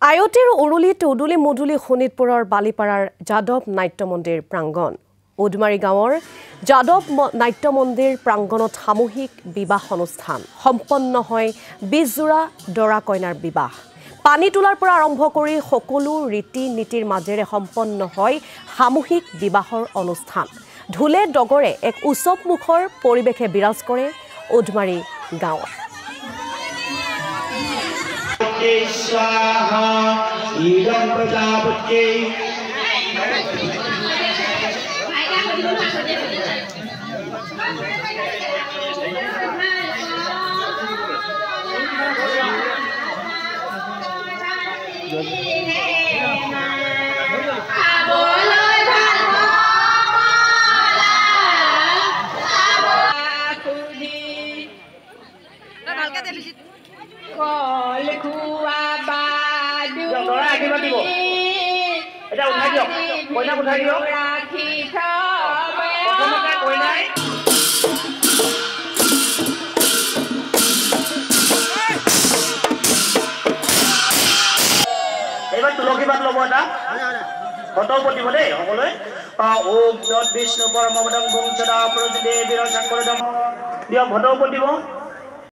আয়তীৰ উৰুলিত উদুলি মুদুলি শোণিতপুৰৰ বালিপাৰাৰ যাদৱ নাট্য মন্দিৰ প্ৰাংগণ উদমাৰী গাঁৱৰ যাদৱ নাট্য মন্দিৰ প্ৰাংগণত সামূহিক বিবাহ অনুষ্ঠান সম্পন্ন হয় 20 জোৰা দৰা কইনাৰ বিবাহ পানী তোলাৰ পৰা আৰম্ভ কৰি সকলো ৰীতি নীতিৰ মাজেৰে সম্পন্ন হয় সামূহিক বিবাহৰ অনুষ্ঠান ঢোলে ডগৰে এক উৎসৱমুখৰ পৰিৱেশে বিৰাজ কৰে উদমাৰী গাঁৱত स्वाहा ईदं प्रजापत्यै এটা উঠাই দিয়ক কইনা উঠাই দিয়ক ৰাখি প্ৰথমতে কইনাই এবাৰ তুলসী পাত ল'ব এটা ঘটক পতিব দেই সকলোৱে ওম তৎ বিষ্ণু পৰমপদং ভুং সদা প্ৰতি দেৱীৰ শংকৰদম দিয়ক ঘটক পতিব